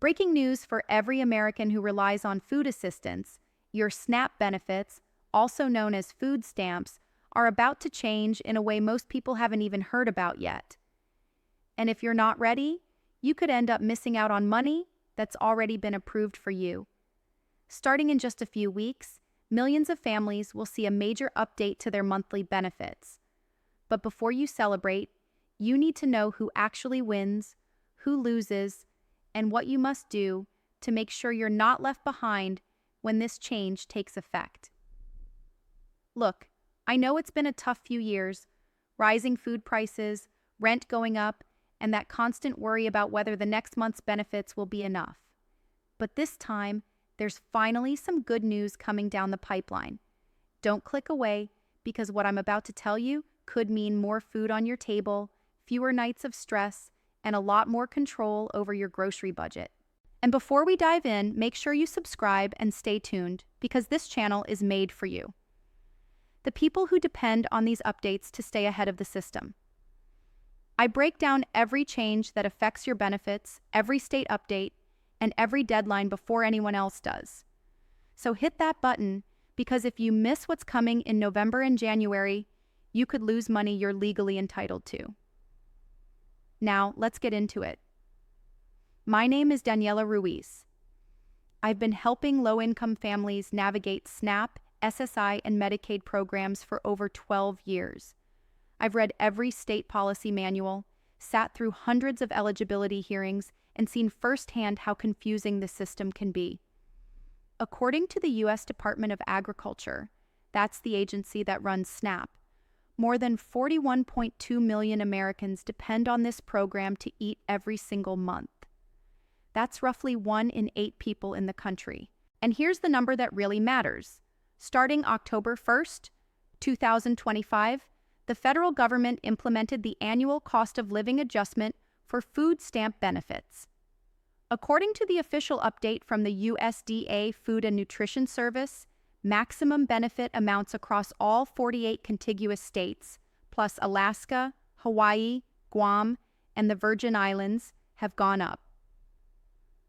Breaking news for every American who relies on food assistance: your SNAP benefits, also known as food stamps, are about to change in a way most people haven't even heard about yet. And if you're not ready, you could end up missing out on money that's already been approved for you. Starting in just a few weeks, millions of families will see a major update to their monthly benefits. But before you celebrate, you need to know who actually wins, who loses, and what you must do to make sure you're not left behind when this change takes effect. Look, I know it's been a tough few years: rising food prices, rent going up, and that constant worry about whether the next month's benefits will be enough. But this time, there's finally some good news coming down the pipeline. Don't click away, because what I'm about to tell you could mean more food on your table, fewer nights of stress, and a lot more control over your grocery budget. And before we dive in, make sure you subscribe and stay tuned, because this channel is made for you, the people who depend on these updates to stay ahead of the system. I break down every change that affects your benefits, every state update, and every deadline before anyone else does. So hit that button, because if you miss what's coming in November and January, you could lose money you're legally entitled to. Now, let's get into it. My name is Daniela Ruiz. I've been helping low-income families navigate SNAP, SSI, and Medicaid programs for over 12 years. I've read every state policy manual, sat through hundreds of eligibility hearings, and seen firsthand how confusing the system can be. According to the U.S. Department of Agriculture, that's the agency that runs SNAP, more than 41.2 million Americans depend on this program to eat every single month. That's roughly 1 in 8 people in the country. And here's the number that really matters. Starting October 1st, 2025, the federal government implemented the annual cost of living adjustment for food stamp benefits. According to the official update from the USDA Food and Nutrition Service, maximum benefit amounts across all 48 contiguous states, plus Alaska, Hawaii, Guam, and the Virgin Islands, have gone up.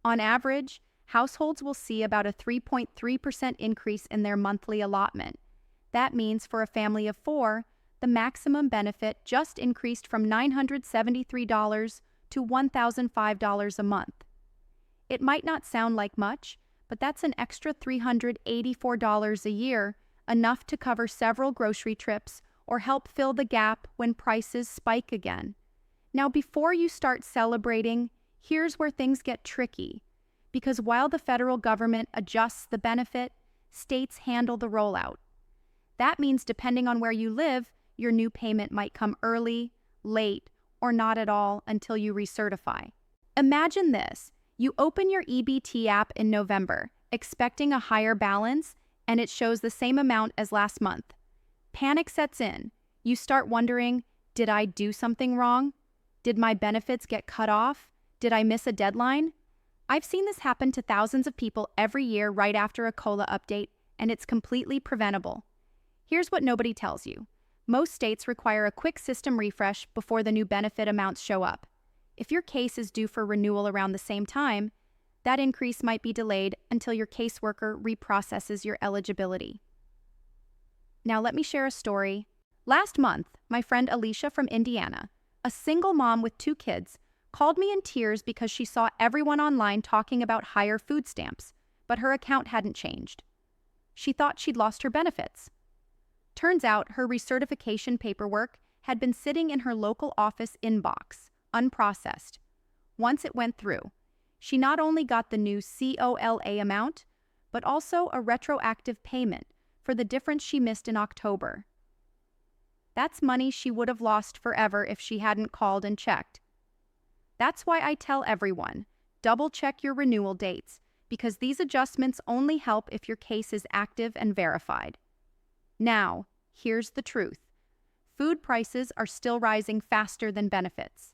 On average, households will see about a 3.3% increase in their monthly allotment. That means for a family of 4, the maximum benefit just increased from $973 to $1,005 a month. It might not sound like much, but that's an extra $384 a year, enough to cover several grocery trips or help fill the gap when prices spike again. Now, before you start celebrating, here's where things get tricky. Because while the federal government adjusts the benefit, states handle the rollout. That means depending on where you live, your new payment might come early, late, or not at all until you recertify. Imagine this. You open your EBT app in November, expecting a higher balance, and it shows the same amount as last month. Panic sets in. You start wondering, did I do something wrong? Did my benefits get cut off? Did I miss a deadline? I've seen this happen to thousands of people every year right after a COLA update, and it's completely preventable. Here's what nobody tells you. Most states require a quick system refresh before the new benefit amounts show up. If your case is due for renewal around the same time, that increase might be delayed until your caseworker reprocesses your eligibility. Now let me share a story. Last month, my friend Alicia from Indiana, a single mom with 2 kids, called me in tears because she saw everyone online talking about higher food stamps, but her account hadn't changed. She thought she'd lost her benefits. Turns out her recertification paperwork had been sitting in her local office inbox, unprocessed. Once it went through, she not only got the new COLA amount, but also a retroactive payment for the difference she missed in October. That's money she would have lost forever if she hadn't called and checked. That's why I tell everyone, double-check your renewal dates, because these adjustments only help if your case is active and verified. Now, here's the truth. Food prices are still rising faster than benefits.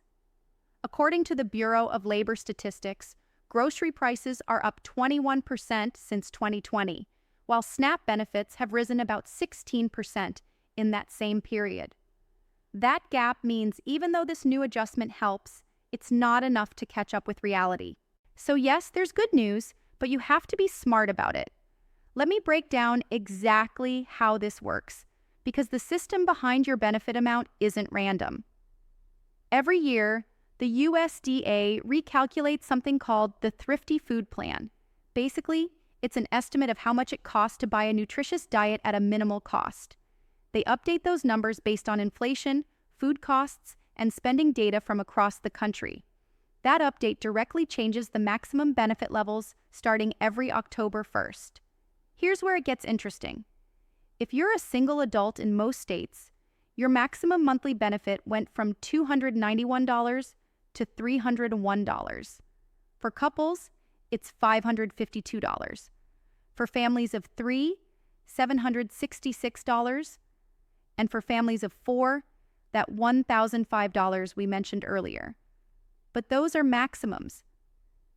According to the Bureau of Labor Statistics, grocery prices are up 21% since 2020, while SNAP benefits have risen about 16% in that same period. That gap means even though this new adjustment helps, it's not enough to catch up with reality. So yes, there's good news, but you have to be smart about it. Let me break down exactly how this works, because the system behind your benefit amount isn't random. Every year, the USDA recalculates something called the Thrifty Food Plan. Basically, it's an estimate of how much it costs to buy a nutritious diet at a minimal cost. They update those numbers based on inflation, food costs, and spending data from across the country. That update directly changes the maximum benefit levels starting every October 1st. Here's where it gets interesting. If you're a single adult in most states, your maximum monthly benefit went from $291 to $301. For couples, it's $552. For families of 3, $766. And for families of 4, that $1,005 we mentioned earlier. But those are maximums.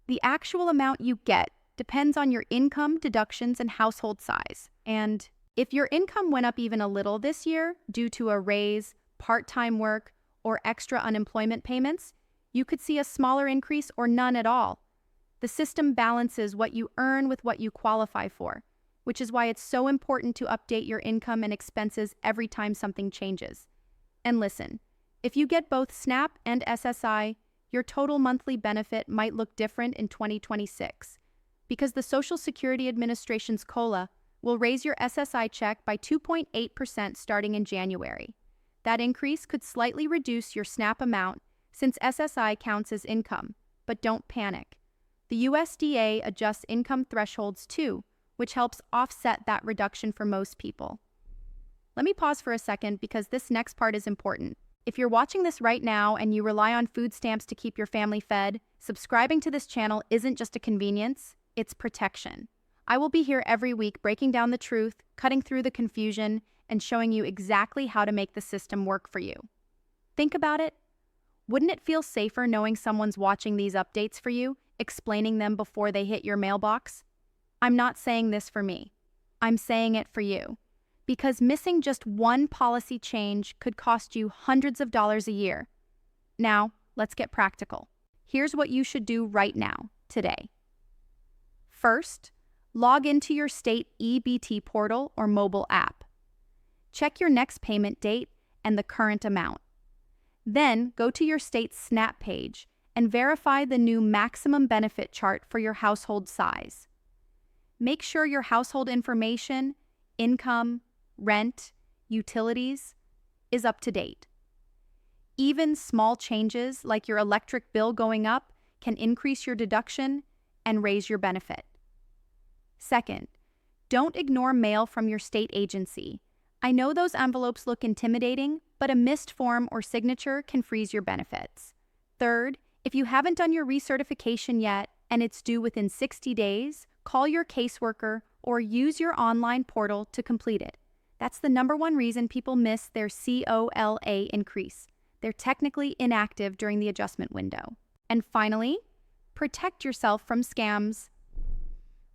The actual amount you get depends on your income, deductions, and household size. And if your income went up even a little this year due to a raise, part-time work, or extra unemployment payments, you could see a smaller increase or none at all. The system balances what you earn with what you qualify for, which is why it's so important to update your income and expenses every time something changes. And listen, if you get both SNAP and SSI, your total monthly benefit might look different in 2026, because the Social Security Administration's COLA will raise your SSI check by 2.8% starting in January. That increase could slightly reduce your SNAP amount since SSI counts as income, but don't panic. The USDA adjusts income thresholds too, which helps offset that reduction for most people. Let me pause for a second because this next part is important. If you're watching this right now and you rely on food stamps to keep your family fed, subscribing to this channel isn't just a convenience, it's protection. I will be here every week breaking down the truth, cutting through the confusion, and showing you exactly how to make the system work for you. Think about it. Wouldn't it feel safer knowing someone's watching these updates for you, explaining them before they hit your mailbox? I'm not saying this for me. I'm saying it for you. Because missing just one policy change could cost you hundreds of dollars a year. Now, let's get practical. Here's what you should do right now, today. First, log into your state EBT portal or mobile app. Check your next payment date and the current amount. Then, go to your state's SNAP page and verify the new maximum benefit chart for your household size. Make sure your household information, income, rent, utilities, is up to date. Even small changes like your electric bill going up can increase your deduction and raise your benefit. Second, don't ignore mail from your state agency. I know those envelopes look intimidating, but a missed form or signature can freeze your benefits. Third, if you haven't done your recertification yet and it's due within 60 days, call your caseworker or use your online portal to complete it. That's the number one reason people miss their COLA increase. They're technically inactive during the adjustment window. And finally, protect yourself from scams.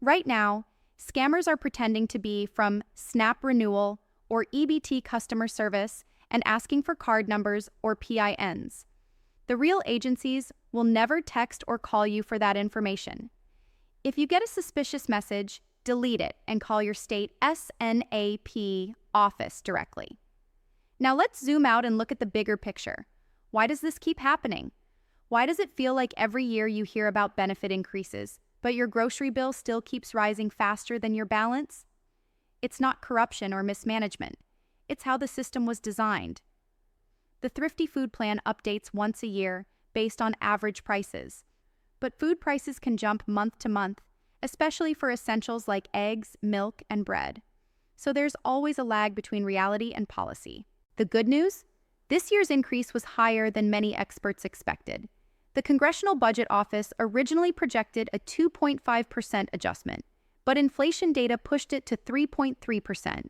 Right now, scammers are pretending to be from SNAP Renewal or EBT customer service and asking for card numbers or PINs. The real agencies will never text or call you for that information. If you get a suspicious message, delete it and call your state SNAP office directly. Now let's zoom out and look at the bigger picture. Why does this keep happening? Why does it feel like every year you hear about benefit increases, but your grocery bill still keeps rising faster than your balance? It's not corruption or mismanagement. It's how the system was designed. The Thrifty Food Plan updates once a year based on average prices. But food prices can jump month to month, especially for essentials like eggs, milk, and bread. So there's always a lag between reality and policy. The good news? This year's increase was higher than many experts expected. The Congressional Budget Office originally projected a 2.5% adjustment, but inflation data pushed it to 3.3%.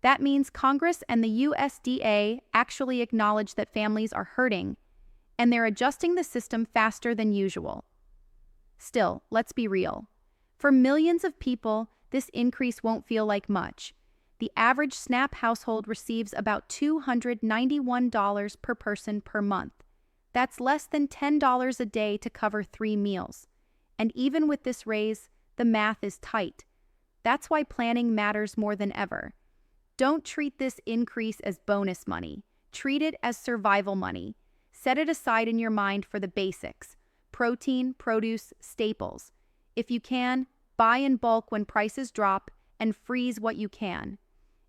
That means Congress and the USDA actually acknowledge that families are hurting, and they're adjusting the system faster than usual. Still, let's be real. For millions of people, this increase won't feel like much. The average SNAP household receives about $291 per person per month. That's less than $10 a day to cover 3 meals. And even with this raise, the math is tight. That's why planning matters more than ever. Don't treat this increase as bonus money. Treat it as survival money. Set it aside in your mind for the basics: protein, produce, staples. If you can, buy in bulk when prices drop and freeze what you can.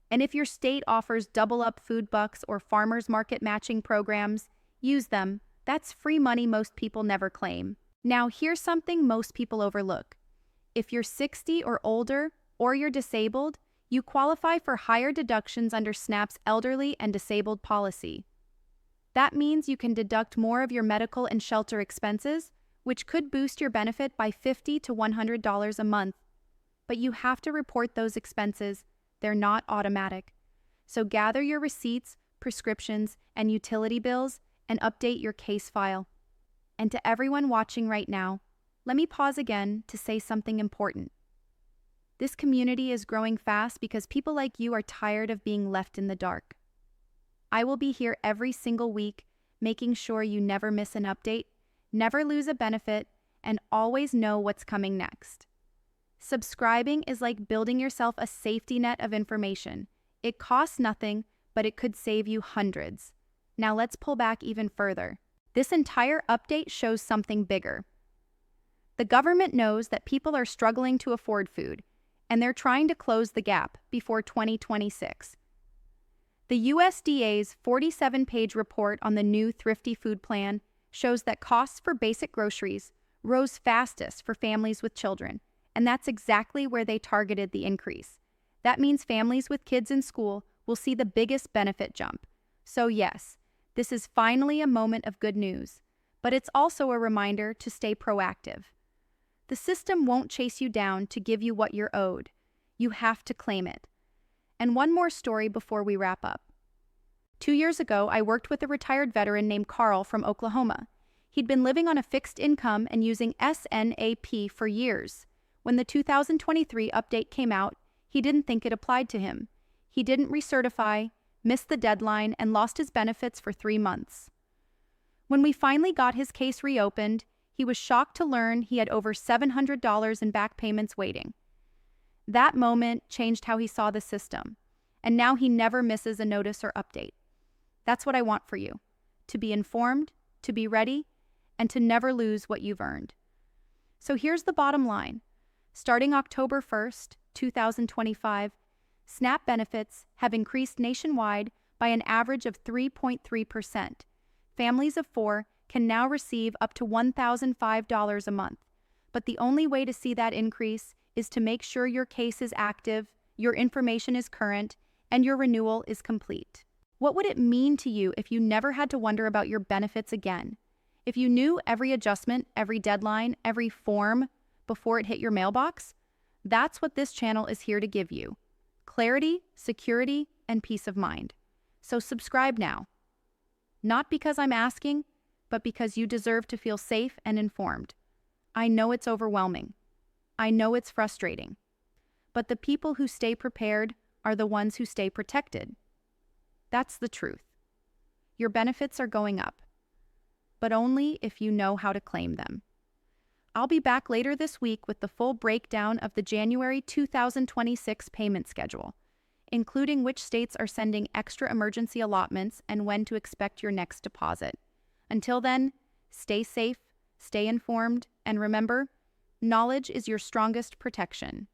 And if your state offers double up food bucks or farmers market matching programs, use them. That's free money most people never claim. Now, here's something most people overlook. If you're 60 or older, or you're disabled, you qualify for higher deductions under SNAP's elderly and disabled policy. That means you can deduct more of your medical and shelter expenses, which could boost your benefit by $50 to $100 a month. But you have to report those expenses. They're not automatic. So gather your receipts, prescriptions, and utility bills and update your case file. And to everyone watching right now, let me pause again to say something important. This community is growing fast because people like you are tired of being left in the dark. I will be here every single week, making sure you never miss an update, never lose a benefit, and always know what's coming next. Subscribing is like building yourself a safety net of information. It costs nothing, but it could save you hundreds. Now let's pull back even further. This entire update shows something bigger. The government knows that people are struggling to afford food, and they're trying to close the gap before 2026. The USDA's 47-page report on the new Thrifty Food Plan shows that costs for basic groceries rose fastest for families with children, and that's exactly where they targeted the increase. That means families with kids in school will see the biggest benefit jump. So yes, this is finally a moment of good news, but it's also a reminder to stay proactive. The system won't chase you down to give you what you're owed. You have to claim it. And one more story before we wrap up. 2 years ago, I worked with a retired veteran named Carl from Oklahoma. He'd been living on a fixed income and using SNAP for years. When the 2023 update came out, he didn't think it applied to him. He didn't recertify, missed the deadline, and lost his benefits for 3 months. When we finally got his case reopened, he was shocked to learn he had over $700 in back payments waiting. That moment changed how he saw the system, and now he never misses a notice or update. That's what I want for you: to be informed, to be ready, and to never lose what you've earned. So here's the bottom line. Starting October 1st, 2025, SNAP benefits have increased nationwide by an average of 3.3%. Families of 4 can now receive up to $1,005 a month. But the only way to see that increase is to make sure your case is active, your information is current, and your renewal is complete. What would it mean to you if you never had to wonder about your benefits again? If you knew every adjustment, every deadline, every form before it hit your mailbox? That's what this channel is here to give you: clarity, security, and peace of mind. So subscribe now. Not because I'm asking, but because you deserve to feel safe and informed. I know it's overwhelming. I know it's frustrating. But the people who stay prepared are the ones who stay protected. That's the truth. Your benefits are going up, but only if you know how to claim them. I'll be back later this week with the full breakdown of the January 2026 payment schedule, including which states are sending extra emergency allotments and when to expect your next deposit. Until then, stay safe, stay informed, and remember, knowledge is your strongest protection.